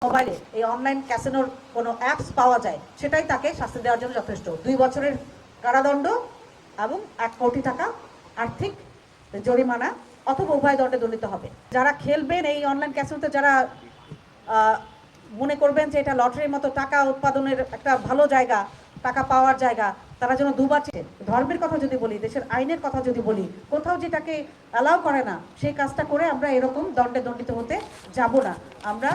মোবাইলে এই অনলাইন ক্যাসিনোর কোনো অ্যাপস পাওয়া যায়, সেটাই তাকে শাস্তি দেওয়ার জন্য যথেষ্ট। 2 বছরের কারাদণ্ড এবং 1 কোটি টাকা আর্থিক জরিমানা অথবা উভয় দণ্ডে দণ্ডিত হবে। যারা খেলবেন এই অনলাইন ক্যাসিনোতে, যারা মনে করবেন যে এটা লটারির মতো টাকা উৎপাদনের একটা ভালো জায়গা, টাকা পাওয়ার জায়গা, তারা যেন দুবার ধর্মের কথা যদি বলি, দেশের আইনের কথা যদি বলি, কোথাও যেটাকে অ্যালাউ করে না সেই কাজটা করে আমরা এরকম দণ্ডে দণ্ডিত হতে যাব না। আমরা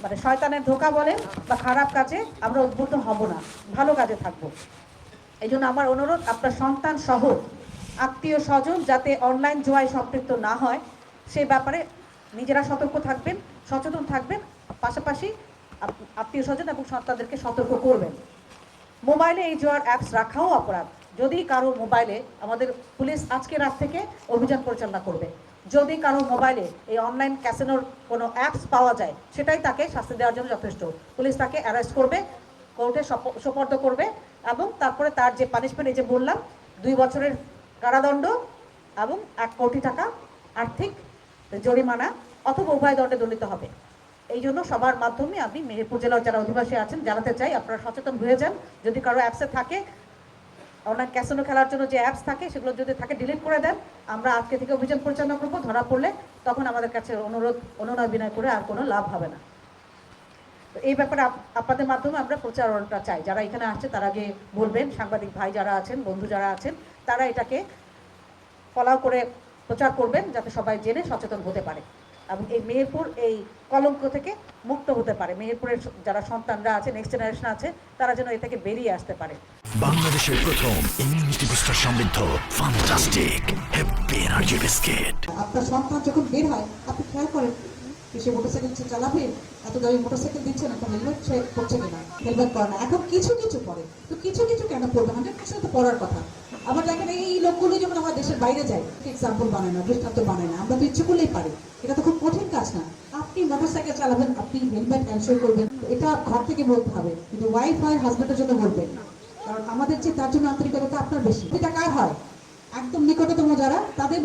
মানে শয়তানের ধোঁকা বলেন বা খারাপ কাজে আমরা উদ্বুদ্ধ হব না, ভালো কাজে থাকবো। এই জন্য আমার অনুরোধ, আপনার সন্তান সহ আত্মীয় স্বজন যাতে অনলাইন জুয়ায় সম্পৃক্ত না হয় সেই ব্যাপারে নিজেরা সতর্ক থাকবেন, সচেতন থাকবেন, পাশাপাশি আত্মীয় স্বজন এবং সন্তানদেরকে সতর্ক করবেন। মোবাইলে এই জুয়ার অ্যাপস রাখাও অপরাধ। যদি কারো মোবাইলে, আমাদের পুলিশ আজকে রাত থেকে অভিযান পরিচালনা করবে, যদি কারো মোবাইলে এই অনলাইন ক্যাসিনোর কোনো অ্যাপস পাওয়া যায়, সেটাই তাকে শাস্তি দেওয়ার জন্য যথেষ্ট। পুলিশ তাকে অ্যারেস্ট করবে, কোর্টে সোপর্দ করবে এবং তারপরে তার যে পানিশমেন্ট, এই যে বললাম 2 বছরের কারাদণ্ড এবং 1 কোটি টাকা আর্থিক জরিমানা অথবা উভয় দণ্ডে দণ্ডিত হবে। এই জন্য সবার মাধ্যমে আমি মেহেরপুর জেলার যারা অধিবাসী আছেন জানাতে চাই, আপনারা সচেতন হয়ে যান। যদি কারো অ্যাপসে থাকে, অনলাইন ক্যাসিনো খেলার জন্য যে অ্যাপস থাকে, সেগুলো যদি থাকে ডিলিট করে দেন। আমরা আজকে থেকে অভিযান পরিচালনা করবো, ধরা পড়লে তখন আমাদের কাছে অনুনয় বিনয় করে আর কোনো লাভ হবে না। তো এই ব্যাপারে আপনাদের মাধ্যমে আমরা প্রচারণাটা চাই। যারা এখানে আসছে তারা আগে বলবেন, সাংবাদিক ভাই যারা আছেন, বন্ধু যারা আছেন, তারা এটাকে ফলো করে প্রচার করবেন যাতে সবাই জেনে সচেতন হতে পারে এবং এই মেহেরপুর এই কলঙ্ক থেকে মুক্ত হতে পারে। মেহেরপুরের যারা সন্তানরা আছে, নেক্সট জেনারেশন আছে, তারা যেন এ থেকে বেরিয়ে আসতে পারে। বাংলাদেশের প্রথম ইমিউনিটি বুস্টার সমৃদ্ধ ফ্যান্টাস্টিক হ্যাপি এনার্জি বিস্কিট। আপনার সন্তান যখন বের হয়, আপনি খেয়াল করেন সে মোটরসাইকেল চালাবে, এত দামি মোটরসাইকেল দিচ্ছেন, এখন হেলমেট সে করছে কিনা, হেলমেট করে না। এখন কিছু কিছু পড়ে, তো কিছু কিছু কেন পড়বে? 100% তো পড়ার কথা। আবার দেখেন এই লোকগুলো যখন আমার দেশের বাইরে যায়, এক্সাম্পল বানায় না, দৃষ্টান্ত বানায় না, আমরা তো ইচ্ছে করলেই পারি। এটা তো খুব কঠিন কাজ না। আপনি মোটরসাইকেল চালাবেন, আপনি হেলমেট এনশিওর করবেন, এটা ঘর থেকে বলতে হবে, কিন্তু ওয়াইফ হয় হাজবেন্ডের জন্য বলবেন। কারণ আমাদের যে তার জন্য আন্তরিকতা আপনার বেশি। এটা কার হয়? একদম নিকটতম যারা, তাদের